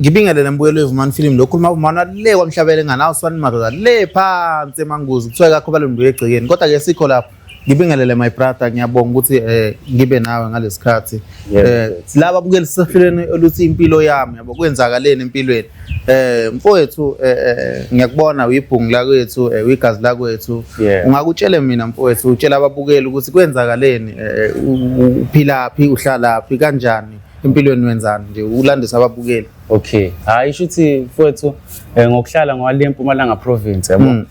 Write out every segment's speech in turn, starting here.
ngibingelele mbuyelo weVumani Film lokhu uma le kwamhlabele nganawo sifana madoda le phansi emanguzi kuthiwa kakho balundu egcikeni kodwa ke sikho lapho ngibingelele my brother ngiyabonga ukuthi ngibe nawe ngalesikhathi laba abukeli sifileni oluthi impilo yami yabo kwenzakaleni empilweni mfowethu ngiyakubona uyibhungu la kwethu uyigazi la kwethu ungakutshela mina mfowethu utshela ababukeli ukuthi kwenzakaleni uphilaphi uhlalaphi kanjani empilweni wenzani nje ulandisa ababukeli. Okay, hayi shuthi mfowethu ngokuhlala ngwale eMpumalanga province yabo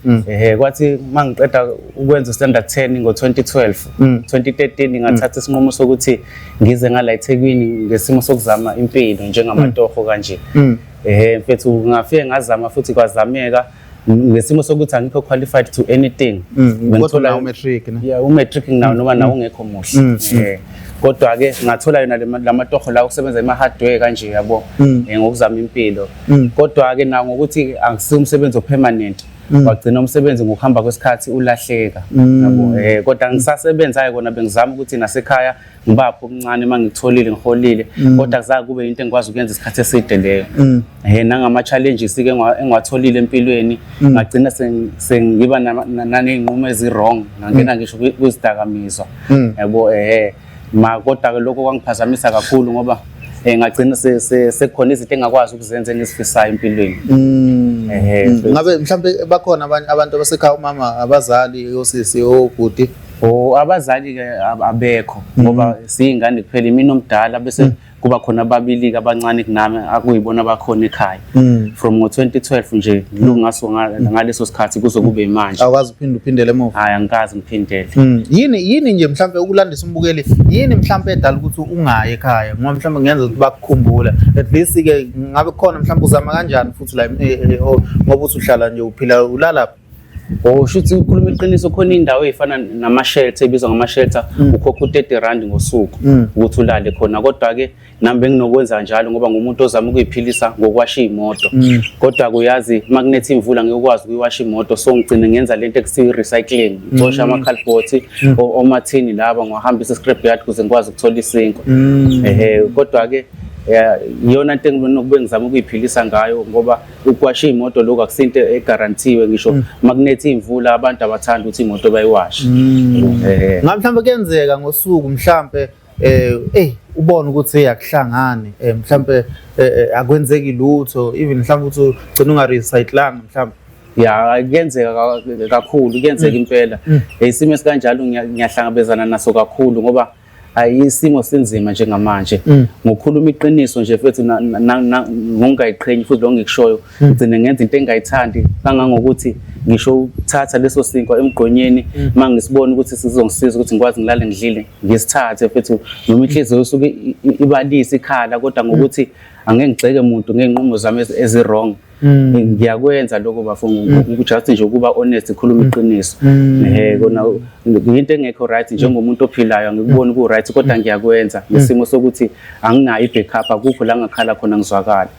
kwathi mangiqeda ukwenza standard 10 ngo2012 2013 ngathatha isinqumo sokuthi ngize ngala eThekwini ngesimo sokuzama impilo njengamatoho kanje mfethu ngafike ngazama futhi kwazameka ngesimo sokuthi angikho qualified to anything ngithola umatric ne umatric noma nawo ungekho muhle kodwa ke ngathola yona lamatoho la ukusebenza hardware kanje yabo ngokuzama impilo kodwa ke nawo ngokuthi angisiumsebenzi opermanent wagcina umsebenzi ngokuhamba kwesikhathi ulahleka yabo kodwa ngisasebenzayo kona bengizama ukuthi nasekhaya ngibapho okuncane mangitholile ngiholile kodwa kuzabe kube into engikwazi ukuyenza isikhathi eside leyo nangama challenges ke engwatholile empilweni ngagcina sengiba naneyinqumo ezirong ngangena ngisho kuzidakamizwa yabo kodwa ke lokho kwangiphazamisa kakhulu ngoba ngagcina sekukhona izinto engakwazi ukuzenza engizifisayo empilweni ngabe mhlambe bakhona abanye abantu abasekhaya umama abazali osisi obhuti abazali ke abekho ngoba siyingane kuphela mina omdala bese kuba khona ababili abancane kunami akuyibona bakhona ekhaya from ngo2012 nje lungaso ngaleso sikhathi kuzokube manje awukazi uphindele emuva hayi angikazi ngiphindele yini nje mhlambe ukulandisa umbukeli yini mhlambe edala ukuthi ungaye ekhaya ngoba mhlambe ngiyenza ukuthi bakukhumbula at least ke ngabe khona mhlambe uzama kanjani futhi la ngoba uthi uhlala nje uphila ulala shuthi ukhuluma iqiniso khona indawo ezifana nama shelter ebizwa ngama shelter ukhokha u30 ngosuku ukuthi ulale khona kodwa ke nami benginokwenza njalo ngoba ngumuntu ozama ukuyiphilisa ngokwasha imoto kodwa kuyazi magnethi imvula ngiyokwazi ukuyiwasha imoto so ngicine ngenza lento ekuthiwa recycling ngixosha ama cardboard omathini laba ngihambisa scrapyard kuze ngikwazi ukuthola isinko kodwa ke iyona into engibona ngizama ukuyiphilisa ngayo ngoba ukwasha imoto lokho akusinto egarantiwe ngisho magnethi imvula abantu abathanda ukuthi imoto bayiwashe mhlambe kuyenzeka ngosuku mhlambe ubona ukuthi yakuhlangane mhlambe akwenzeki lutho even mhlambe uthi ugcina ungarecyclanga mhlambe kuyenzeka kakhulu kuyenzeka impela isimo esikanjalo ngiyahlangabezana naso kakhulu ngoba ayisimo sinzima njengamanje ngokukhuluma iqiniso nje futhi ngongayiqhenyi futhi lo ngikushoyo ngicine ngenza into engayithandi kangangokuthi ngisho ukuthatha leso sinkwa emgqonyeni mangisibona ukuthi sizongisiza ukuthi ngikwazi ngilale ngidlile ngisithathe futhi noma inhliziyo usuke ibalisa ikhala kodwa ngokuthi angeke ngigxeke umuntu ngenqumo zami ezirong ngiyakwenza lokho bafuna ukuthi nje ukuba honest ikhuluma iqiniso kona into engekho right njengomuntu ophilayo ngikubona ku right kodwa ngiyakwenza ngesimo sokuthi anginayo ibackup akukho la ngakhala khona ngizwakala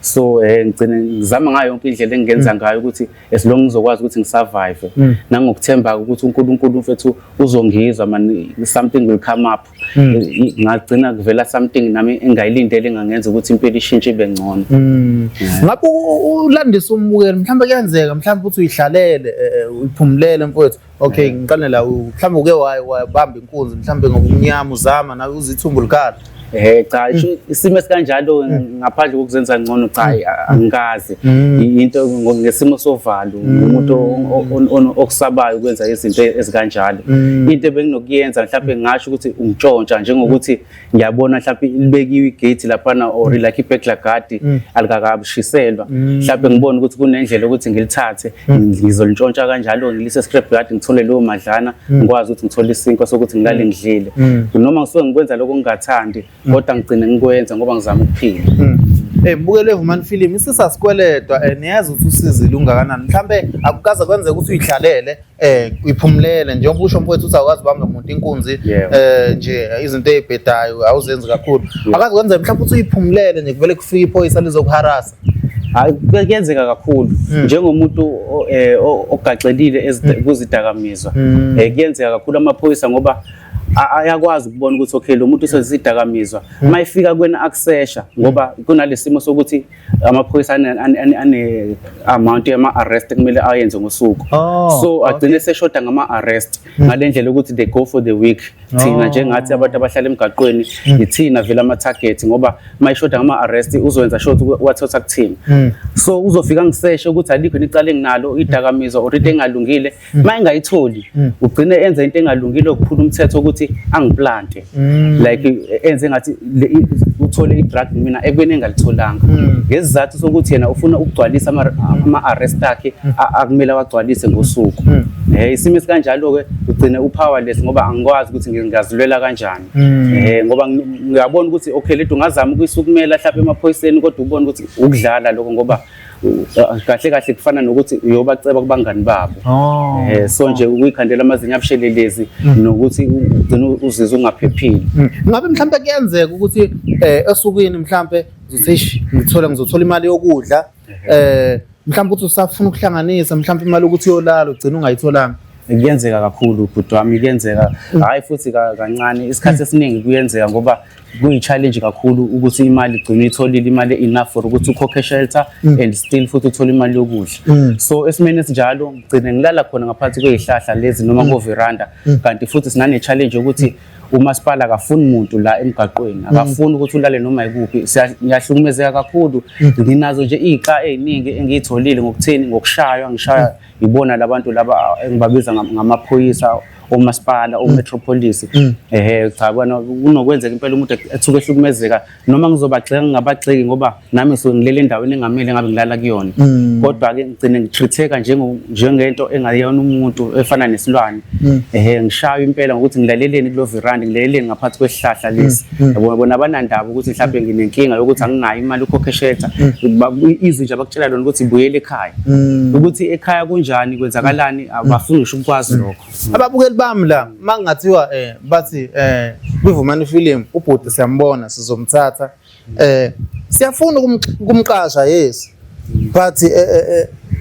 so ngicine ngizama ngayo yonke indlela engenza ngayo ukuthi as long ngizokwazi ukuthi ngisurvive nangokuthemba ukuthi uNkulunkulu mfethu uzongizwa man something will come up ngagcina kuvela something nami engayilindele engangenza ukuthi impilo ishintshe ibe ngcono ngapho ulandisa umbukeli mhlambe kuyenzeka mhlambe uthi uyihlalele uyiphumulele mfowethu okay ngiqale la mhlambe uke wabamba inkunzi mhlambe ngokumnyama uzama nawe uzithumbu likhala cha isimo esikanjalo ngaphandle kokuzenza ngcono cha angikazi into ngesimo sovalo umuntu okusabayo ukwenza izinto ezikanjalo into ebenginokuyenza mhlawumbe ngisho ukuthi ungitshontsha njengokuthi ngiyabona mhlawumbe libekiwe igate lapha or like ibackla guard alikakabishiselwa mhlawumbe ngibona ukuthi kunendlela ukuthi ngilithathe ngizolintshontsha kanjalo ngilise scrapyard ngithole leyo madlana ngikwazi ukuthi ngithole isinko sokuthi ngilale ngidlile noma ngisuke ngikwenza lokho ngingathandi kodwa ngicine ngikwenza ngoba ngizama ukuphila mbukele weVumani Film isisasikweleddwa niyazi ukuthi usizile ungakanani mhlambe akukaza kwenza ukuthi uyihlalele uyiphumulele njengoba usho mfowethu uthi awukazi bamba umuntu inkunzi nje izinto ezibhedayo awuzenzi kakhulu akazi kwenza mhlambe uthi uyiphumulele nje kuvele kufika iphoyisa lizokuharasa kuyenzeka kakhulu njengomuntu ogaxelile kuzidakamizwa kuyenzeka kakhulu amaphoyisa ngoba ayakwazi ukubona ukuthi okay lo muntu usesidakamizwa mayifika kwena accessor ngoba kunalesimo sokuthi amaphoyisa ane amount yama arrest kumele ayenze ngosuku so agcine seshoda ngama arrest ngalendlela ukuthi they go for the week thina njengathi abantu abahlala emgaqweni ithina vela ama target ngoba mayishoda ngama arrest uzowenza short wathotha kuthina so uzofika ngiseshe ukuthi alikho nicala enginalo idakamizwa or into engalungile mayingayitholi ugcine enza into engalungile ukuphula umthetho ukuthi angiplante like enze ngathi uthole idrug mina ekubeni engalitholanga ngesizathu sokuthi yena ufuna ukugcwalisa ama arrest akhe akumele awagcwalise ngosuku isimo esikanjalo ke ugcine upowerless ngoba angikwazi ukuthi ngingazilwela kanjani ngoba ngiyabona ukuthi okay lethu ngazama ukuyisukumela mhlawumbe emaphoyiseni kodwa ubona ukuthi ukudlala lokho ngoba kahle kahle kufana nokuthi uyobaceba kubangani babo so nje ukuyikhandela amazinyo abushelelezi nokuthi ugcina uzizwe ungaphephile ngabe mhlawumbe kuyenzeka ukuthi esukwini mhlawumbe ngizothola imali yokudla mhlawumbe uthi usafuna ukuhlanganisa mhlawumbe imali ukuthi uyolala ugcina ungayitholanga kuyenzeka kakhulu bhuti wami kuyenzeka hayi futhi kancane isikhathi esiningi kuyenzeka ngoba kuyi-challenge kakhulu ukuthi imali igcine itholile imali enough for ukuthi ukhokhe shelter and still futhi uthole imali yokudla so esimeni esinjalo ngigcine ngilala khona ngaphansi kwezihlahla lezi noma ko-veranda kanti futhi sinane-challenge yokuthi umasipala akafuni umuntu la emgaqweni akafuni ukuthi ulale noma ikuphi ngiyahlukumezeka kakhulu nginazo nje iy'xa ey'ningi engiyitholile ngokutheni ngokushaywa ngishaya ngibona labantu laba engibabiza ngamaphoyisa omasipala ometropolis cha bona kunokwenzeka impela umuntu ethuke ehlukumezeka noma ngizobagxeka ngingabagxeki ngoba nami so ngilele endaweni engamele ngabe ngilala kuyona kodwa ke ngigcine ngitreateka njengento engayona umuntu efana nesilwane ngishaya impela ngokuthi ngilaleleni kulo veranda ngilaleleni ngaphansi kwesihlahla lesi yabo bona abanandaba ukuthi mhlawumbe nginenkinga yokuthi anginayo imali ukhokhe shelter izwi nje abakutshela lona ukuthi ibuyele ekhaya ukuthi ekhaya kunjani kwenzakalani abafuni ngisho ukwazi lokho ababukeli bami la mangathiwa bathi kwivumani film ubhuti siyambona sizomthatha siyafuna ukumqasha yes but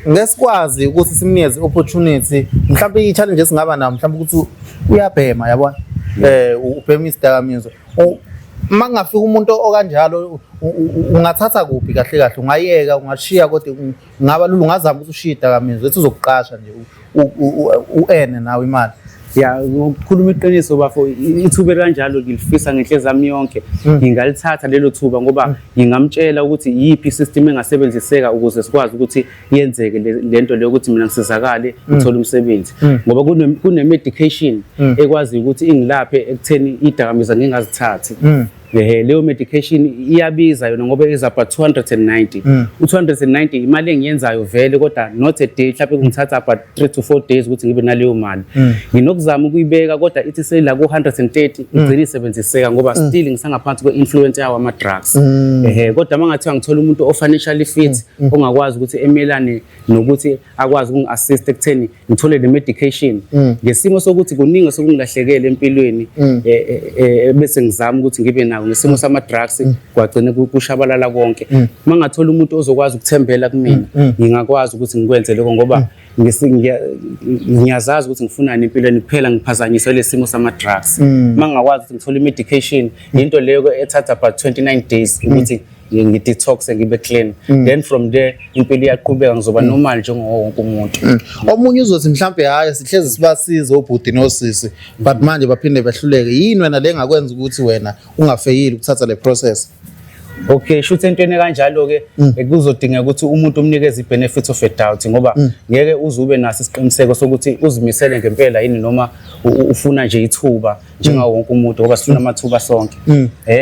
ngesikwazi ukuthi simnikeze opportunity mhlawumbe i-challenge esingaba nayo mhlawumbe ukuthi uyabhema yabona ubhema isidakamizwa mangafika umuntu okanjalo ungathatha kuphi kahle kahle ungayeka ungashiya kodwa ngaba lulu ungazama ukuthi ushiye idakamizwa ethi uzokuqasha nje uene nawe imali ya ukukhuluma iqiniso bafo ithuba kanjalo ngilifisa ngenhlezi yami yonke ngingalithatha lelo thuba ngoba ngingamtshela ukuthi yipi system engasebenziseka ukuze sikwazi ukuthi yenzeke lento leyo ukuthi mina ngisizakale ngithole umsebenzi ngoba kune medication ekwazi ukuthi ingilaphe ekutheni idakamizwa ngingazithathi leyo medication iyabiza yona ngoba izaba 290 u290 imali engiyenzayo vele kodwa not a day mhlawumbe kungithatha about 3 to 4 days ukuthi ngibe naleyo mali nginokuzama ukuyibeka kodwa ithi seyila ku 130 igcina isebenziseka ngoba still ngisangaphansi kwe-influence yawo ama-drugs kodwa mangathiwa ngithola umuntu o-financially fit ongakwazi ukuthi emelane nokuthi akwazi ukungi-assist ekutheni ngithole le medication ngesimo sokuthi kuningi sokungilahlekele empilweni bese ngizama ukuthi ngibe nawo ngesimo sama-drugs kwagcine kushabalala konke mangathola umuntu ozokwazi ukuthembela kumina ngingakwazi ukuthi ngikwenze lokho ngoba ngiyazazi ukuthi ngifunani empilweni kuphela ngiphazanyiswe le simo sama-drugs mangakwazi ukuthi ngithole i-medication into leyo ethatha about 29 days ukuthi ngidetoxe ngibe clean then from there impilo iyaqhubeka ngizoba normal njengawo wonke umuntu omunye uzothi mhlambe hayi sihleze sibasize obhuti nosisi but manje baphinde behluleke yini wena le ngakwenza ukuthi wena ungafeyili ukuthatha le process okay shothi entweni kanjalo ke kuzodingeka ukuthi umuntu umnikeze i-benefit of a doubt ngoba ngeke uzube naso isiqiniseko sokuthi uzimisele ngempela yini noma ufuna nje ithuba njengawo wonke umuntu ngoba sifuna amathuba sonke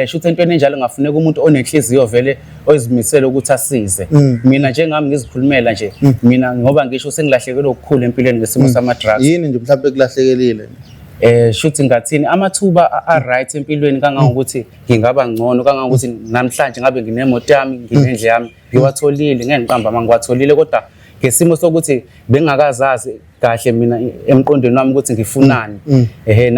shothi entweni enjalo ngafuneka umuntu onenhliziyo vele oyizimisele ukuthi asize mina njengami ngizikhulumela nje mina ngoba ngisho sengilahlekelwe ukukhulu empilweni ngesimo sama-drugs yini nje mhlawumbe kulahlekelile shuthi ngathini amathuba a-right empilweni kangangokuthi ngingaba ngcono kangangokuthi namhlanje ngabe nginemoto yami nginendle yami ngiwatholile ngeke ngiqamba mangiwatholile kodwa ngesimo sokuthi bengakazazi kahle mina emqondweni wami ukuthi ngifunani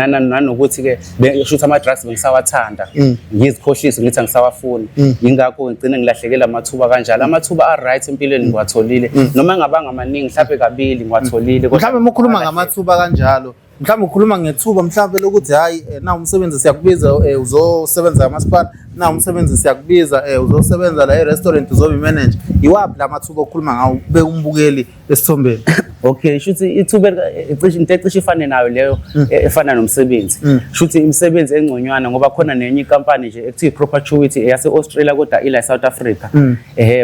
nanokuthi ke shuthi ama-drugs bengisawathanda ngizikhohlise ngithi angisawafuni yingakho ngigcine ngilahlekela amathuba kanjalo amathuba a-right empilweni ngiwatholile noma ngabanga amaningi mhlawumbe kabili ngiwatholile mhlawumbe uma ukhuluma ngamathuba kanjalo mhlawumbe ukhuluma ngethuba mhlawumbe lokuthi hayi na umsebenzi siyakubiza uzosebenza amasipala na umsebenzi siyakubiza uzosebenza la e-restaurant uzobe manager iwaphi lamathuba okhuluma ngawo ube umbukeli esithombeni. Okay, shuthi ithuba into ecishe ifane nayo leyo efana nomsebenzi. Shuthi imisebenzi engconywana ngoba khona nenye inkampani nje ekuthiwa Perpetuity yase Australia kodwa ila South Africa.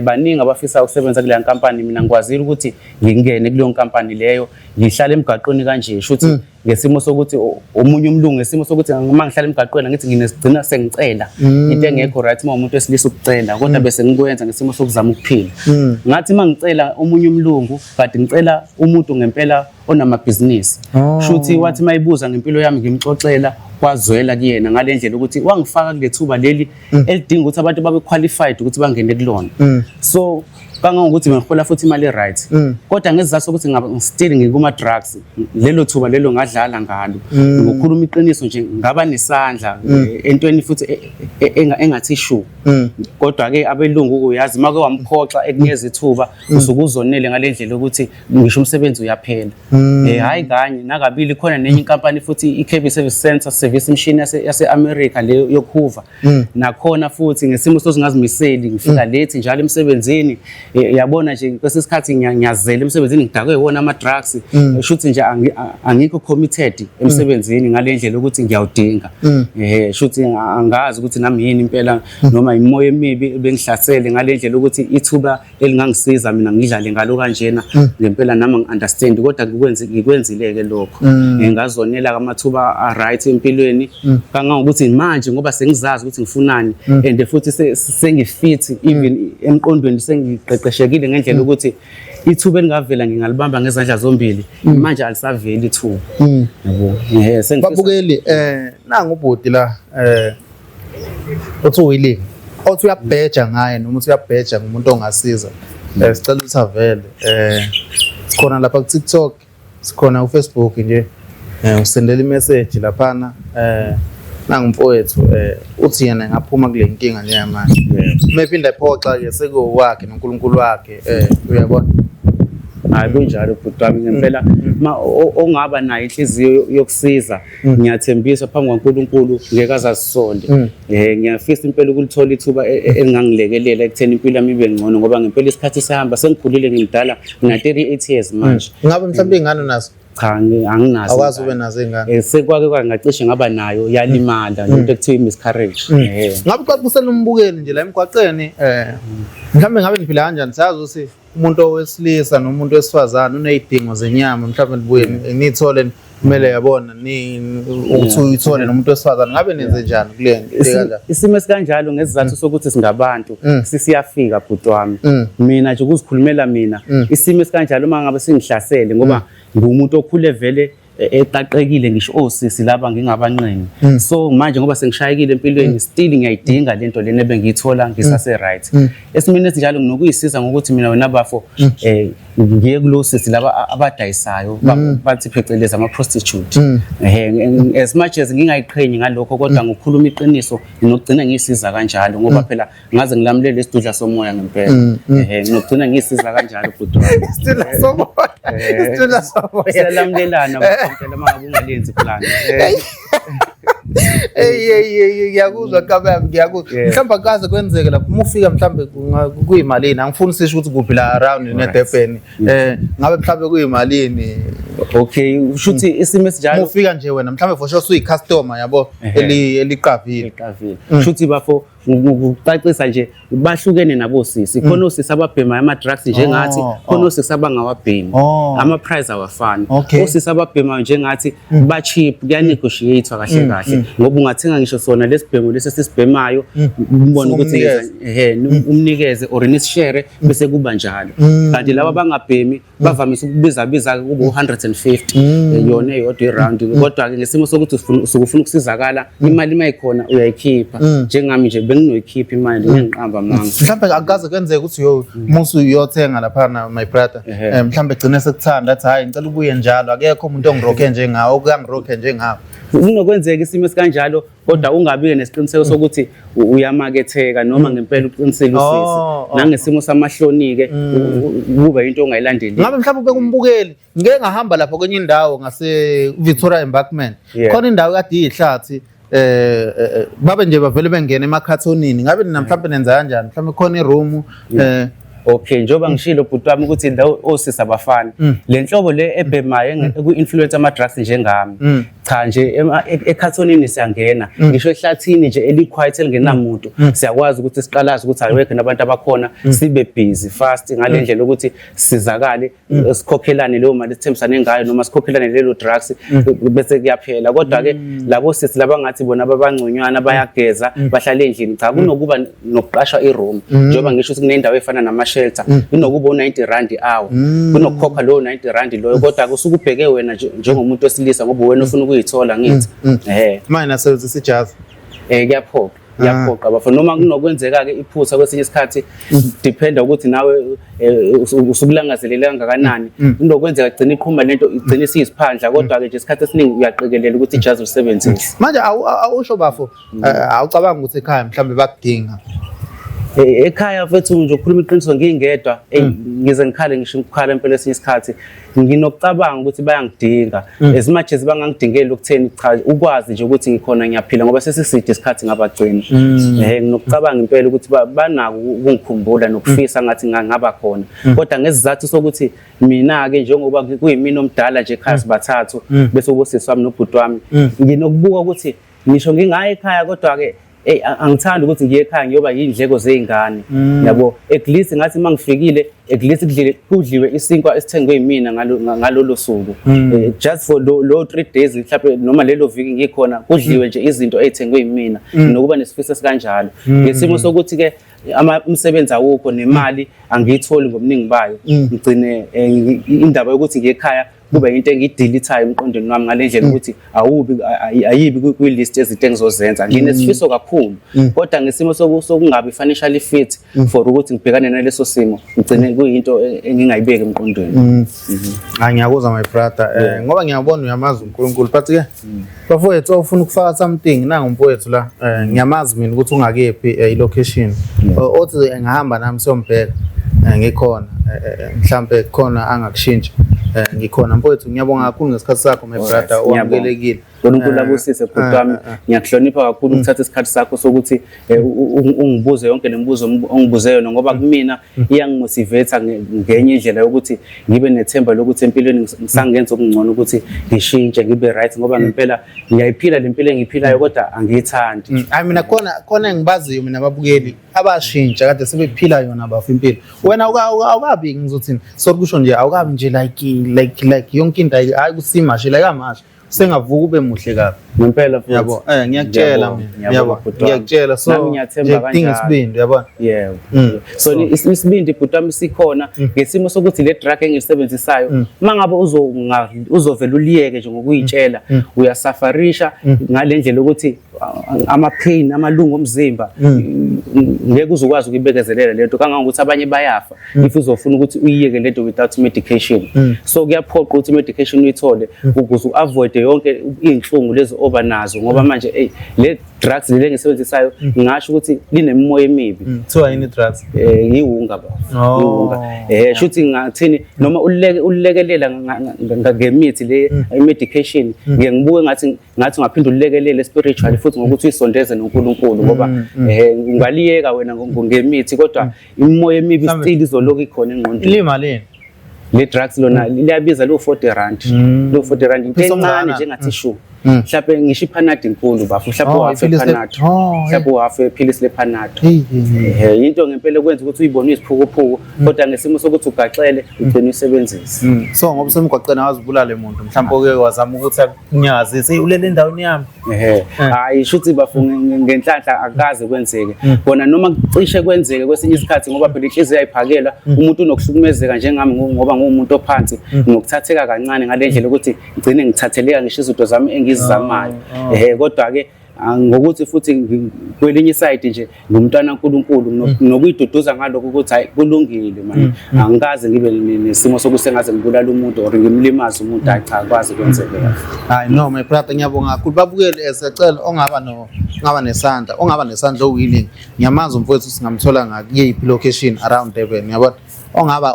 Baningi abafisa ukusebenza kule nkampani mina ngikwazile ukuthi ngingene kuleyo nkampani leyo ngihlala emgaqweni kanje shuthi ngesimo sokuthi omunye umlungu ngesimo sokuthi uma ngihlala emgaqweni ngithi nginesigcina sengicela into engekho right uma umuntu wesilisa ukucela kodwa bese ngikwenza ngesimo sokuzama ukuphila. Ngathi mangicela omunye umlungu but ngicela umuntu ngempela onamabhizinisi. Shuthi wathi mayibuza ngempilo yami ngimxoxela kwazwela kuyena ngalendlela ukuthi wangifaka kulethuba leli elidinga ukuthi abantu babe qualified ukuthi bangene kulona. So kangangokuthi bengihola futhi imali right kodwa ngesizathu sokuthi still ngikuma drugs lelo thuba lelo ngadlala ngalo ngokukhuluma iqiniso nje ngaba nesandla entweni futhi engathi issue kodwa ke abelungu uyazi make wamkhoxa ekunyeza ithuba usukuzonele ngalendlela ukuthi ngisho umsebenzi uyaphela. Hayi kanye nakabili khona nenye inkampani futhi iKB Service Center service machine yase America leyo yokuva nakhona futhi ngesimo sozingazimiseli ngifika late njalo emsebenzini yabona nje kwesikhathi ngiyazela emsebenzini ngidakwe wona ama drugs shuthi nje angikho committed emsebenzini ngalendlela ukuthi ngiyawudinga shuthi angazi ukuthi nami yini impela noma imoya emibi bengihlasele ngalendlela ukuthi ithuba elingangisiza mina ngidlale ngalo kanjena ngempela nami ngiunderstand kodwa ngikwenzileke lokho ngazonela amathuba right empilweni kangangokuthi manje ngoba sengizazi ukuthi ngifunani and futhi sengifit even emqondweni sengiqeqeshekile ngendlela ukuthi ithuba elingavela ngingalibamba ngezandla zombili manje alisaveli ithuba yabo. Babukeli nanga ubhodi la othi uyilimi othi uyabheja ngaye noma uthi uyabheja ngumuntu ongasiza sicela ukuthi avele sikhona lapha ku TikTok sikhona ku Facebook nje usendela imessage laphana nanga umfowethu uthi yena ngaphuma kule nkinga nje manje mayiphinda iphoxa ke sekuwakhe noNkulunkulu wakhe uyabona hayi kunjalo butwami ngempela ongaba nayo inhliziyo yokusiza ngiyathembisa phambi kwaNkulunkulu ngeke azasisonde ngiyafisa impela ukulithola ithuba elingangilekelela ekutheni impilo yami ibe ngcono ngoba ngempela isikhathi sihamba sengikhulile ngimdala ngina 38 years manje. Ngabe mhlawumbe ingane nazo cha anginazo awazi ube nazo ingane sekwake kwangacishe ngaba nayo yalimala into ekuthiwa miscarriage. Ngabe xa kusenombukeli nje la emgwaqeni mhlawumbe ngabe niphila kanjani sazi ukuthi umuntu owesilisa nomuntu wesifazana unezidingo zenyama mhlawumbe nibuye nithole kumele yabona ukuthi uyithole nomuntu wesifazana ngabe nenze njani kule nto kanjani isimo esikanjalo ngesizathu sokuthi singabantu sisiyafika bhuti wami mina nje ukuzikhulumela mina isimo esikanjalo mangabe singihlasele ngoba ngumuntu okhule vele eqaqekile ngisho osisi laba ngingabanqeni so manje ngoba sengishayekile empilweni still ngiyayidinga lento lena ebengiyithola ngisase right esimene esinjalo nginokuyisiza ngokuthi mina wena bafo ngiye kulosisi laba abadayisayo bathi pheceleza ama prostitute as much as ngingayiqhenyi ngalokho kodwa ngokukhuluma iqiniso nginokugcina ngisiza kanjalo ngoba phela ngaze ngilamulele isidudla somoya ngempela nginokugcina ngisiza kanjalo bhuti wami isitudla somoya siyalamulelana phela mangabe ungalenzi plan ngiyakuzwa kababa ngiyakuzwa mhlawumbe akaze kwenzeke lapho ufika mhlawumbe kuyimalini angifuni sisho ukuthi kuphi la around neDurban ngabe mhlawumbe kuyimalini okay ushuthi isimo esinjalo ufika nje wena mhlawumbe for sure uyi customer yabo eliqavile ushuthi bafo ukucacisa nje bahlukene nabosisi khona osisi ababhema ama drugs njengathi khona osisi abangawabhemi ama price awafani osisi ababhema njengathi ba cheap kuya negotiate kahle kahle ngoba ungathenga ngisho sona lesibhemo lesi sisibhemayo umbone ukuthi umnikeze or nisishare bese kuba njalo kanti laba bangabhemi bavamise ukubiza kubo 150 yona eyodwa round kodwa ke ngesimo sokuthi usukufuna ukusizakala imali mayikhona uyayikhipha njengami nje benginoyikhipha imali ngiqamba manga mhlambe akukaze kwenzeka ukuthi musu uyothenga lapha na my brother mhlambe gcine sekuthanda athi hayi ngicela ubuye njalo akekho umuntu ongirokhe njengawe okangirokhe njengawe kunokwenzeka isimo esikanjalo kodwa ungabi nesiqiniseko sokuthi uyamaketheka noma ngempela uqinisele usisi nangesimo samahloni ke kuba into ongayilandeli ngabe mhlawumbe ube kumbukeli ngeke ngahamba lapha kwenye indawo ngase Victoria Embankment khona indawo kade iyihlathi babe nje bavele bengena emakhathonini ngabe nina mhlawumbe nenza kanjani mhlawumbe khona iroom okay njoba ngishilo bhuti wami ukuthi la osisi abafana le nhlobo le ebhemayo ku-influence ama-drugs njengami cha nje ekhathonini siyangena ngisho ehlathini nje eliquiet elingenamuntu siyakwazi ukuthi siqalaze ukuthi awekho nabantu abakhona sibe busy fast ngale ndlela ukuthi sizakale sikhokhelane leyo mali sithembisane ngayo noma sikhokhelane lelo drugs bese kuyaphela kodwa ke labo sisi laba ngathi bona ababangconywana bayageza bahlala endlini cha kunokuba nokuqashwa iroom njengoba ngisho ukuthi kunendawo efana nama-shelter kunokuba u-90 hour kunokukhokha loyo 90 loyo kodwa kusuke ubheke wena njengomuntu wesilisa ngoba wena ufuna ukuyithola ngithi manje nasebenzisa ijazi kuyaphoqa bafana noma kunokwenzeka ke iphutha kwesinye isikhathi dependa ukuthi nawe usukulangazelela kangakanani kunokwenzeka gcina iqhuma lento igcina isiphandla kodwa ke nje isikhathi esiningi uyaqikelela ukuthi ijazi ulisebenzise manje awusho bafo awucabanga ukuthi ekhaya mhlambe bakudinga ekhaya mfethu nje ukukhuluma iqiniso ngingedwa ngize ngikhale ngisho ukukhala empela esinye isikhathi nginokucabanga ukuthi bayangidinga as much as bangangidingeli ukutheni cha ukwazi nje ukuthi ngikhona ngiyaphila ngoba sesiside isikhathi ngabagcina nginokucabanga impela ukuthi banako ukungikhumbula nokufisa ngathi ngaba khona kodwa ngesizathu sokuthi mina ke njengoba kuyimina omdala nje ekhaya sibathathu bese ubosisi wami nobhuti wami nginokubuka ukuthi ngisho ngingaya ekhaya kodwa ke angithandi ukuthi ngiye ekhaya ngiyoba yindleko zeingane yabo at least ngathi mangifikile at least kudliwe isinkwa esithengwe yimina ngalolo suku just for lo 3 days mhlawumbe noma lelo viki ngikhona kudliwe nje izinto ezithengwe yimina nokuba nesifiso esikanjalo ngesimo sokuthi ke umsebenzi awukho nemali angiyitholi ngobuningi bayo ngigcine indaba yokuthi ngiye ekhaya kube into engiyideletayo emqondweni wami ngalendlela ukuthi ayibi kwi-list ezinto engizozenza nginesifiso kakhulu kodwa ngesimo sokungabi financially fit for ukuthi ngibhekane naleso simo ngigcine kuyinto engingayibeki emqondweni ngiyakuzwa my brother ngoba ngiyabona uyamazi uNkulunkulu but ke bafowethu ufuna ukufaka something nanga umfowethu la ngiyamazi mina ukuthi ungakephi ilocation othi ngihamba nami siyombheka ngikhona mhlambe khona angakushintsha ngikhona mfowethu ngiyabonga kakhulu ngesikhathi sakho my brother owamukelekile uNkulunkulu abusise bhuti wami ngiyakuhlonipha kakhulu ukuthatha isikhathi sakho sokuthi ungibuze yonke lemibuzo ongibuze yona ngoba kumina iyangimotivate ngenye indlela yokuthi ngibe nethemba lokuthi empilweni ngisangenza okungcono ukuthi ngishintshe ngibe right ngoba ngempela ngiyayiphila lempilo engiphilayo kodwa angiyithandi mina khona engibaziyo mina ababukeli abashintsha kade sebephila yona bafu impilo wena awukabi ngizothini sokusho nje awukabi nje like yonke into hayi kusimashe like amasha sengavuka ube muhle kabi ngempela futhi yabo ngiyakutshela mina yabo ngiyakutshela so ngiyathemba kanjalo isibindi yabo yebo so isibindi bhuti wami sikhona ngesimo sokuthi le drug engisebenzisayo mangabe uzovela uliyeke nje ngokuyitshela uyasafarisha ngalendlela ukuthi ama pain amalungu omzimba ngeke uzokwazi ukuyibekezelela lento kangangokuthi abanye bayafa if uzofuna ukuthi uyiyeke lento without medication so kuyaphoqa ukuthi medication uyithole ukuze uavoid yonke inhlungu lezi oba nazo ngoba manje le drugs le ngisebenzisayo ngisho ukuthi linemimoya emibi kuthiwa yini drugs yiwunga baba yiwunga shuthi ngathini noma ulekelela ngemithi le medication ngibuke ngathi ungaphinda ulekelele spiritually futhi ngokuthi uyisondeze noNkulunkulu ngoba ungaliyeka wena ngemithi kodwa imimoya emibi still izoloku ikhona engqondweni limalini le drugs lona liyabiza lo 40 rand lo 40 rand into encane njengathi shu mhlawumbe ngisho iPanado inkulu bafu mhlawumbe wafe Panado mhlawumbe wafe philisi lePanado into ngempela kwenza ukuthi uyibone isiphukuphuku kodwa ngesimo sokuthi ugaxele ugcina usebenzisa so ngoba semgwaqeni awazibulala umuntu mhlawumbe ke wazama ukuthi akunyazise ulele endaweni yami hayi shuthi bafu ngenhlanhla akaze kwenzeke bona noma cishe kwenzeke kwesinye isikhathi ngoba phela inhliziyo ayiphakela umuntu unokuhlukumezeka njengami ngoba ngumuntu ophansi ngokuthatheka kancane ngalendlela ukuthi ngcine ngithatheleka ngisho izinto zami engizizamayo kodwa ke ngokuthi futhi kwelinye iside nje ngumntwana kaNkulunkulu nokuyiduduza ngalokho ukuthi hayi kulungile man angikaze ngibe nesimo sokuthi ngaze ngibulala umuntu or ngimlimaza umuntu hayi cha kwazi kwenzeke. Hayi no my brother ngiyabonga kakhulu babukele esecela ongaba nesandla willing ngiyamazi umfowethu singamthola ngakuyiphi location around Durban yabona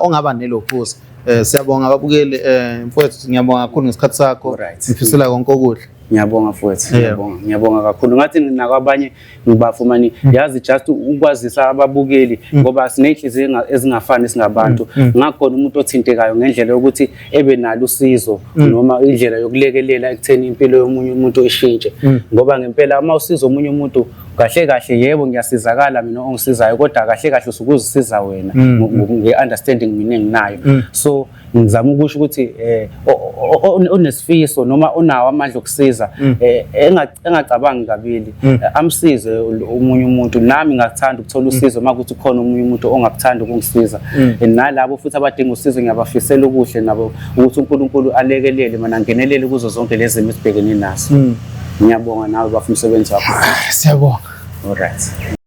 ongaba nelophuza siyabonga babukele mfowethu ngiyabonga kakhulu ngesikhathi sakho ngifisela konke okuhle. Ngiyabonga futhi ngiyabonga kakhulu ngathi nakwabanye ngibafumani yazi just ukwazisa ababukeli ngoba sineyinhliziyo ezingafani singabantu ngakhona umuntu othintekayo ngendlela yokuthi ebe nalo usizo noma indlela yokulekelela ekutheni impilo yomunye umuntu ishintshe ngoba ngempela uma usiza omunye umuntu kahle yebo ngiyasizakala mina ongisizayo kodwa kahle usukuzisiza wena nge-understanding mina enginayo so ngizama ukusho ukuthi onesifiso noma onawo amandla okusiza engacabangi kabili amsize umunye umuntu nami ngakuthanda ukuthola usizo makuthi khona umunye umuntu ongakuthanda ukungisiza nalabo futhi abadinga usizo ngiyabafisela ukuhle nabo ukuthi uNkulunkulu alekelele mina angenelele kuzo zonke lezi zimo esibhekene nazo. Ngiyabonga nawe bafuna umsebenzi wakho. Siyabonga. All right.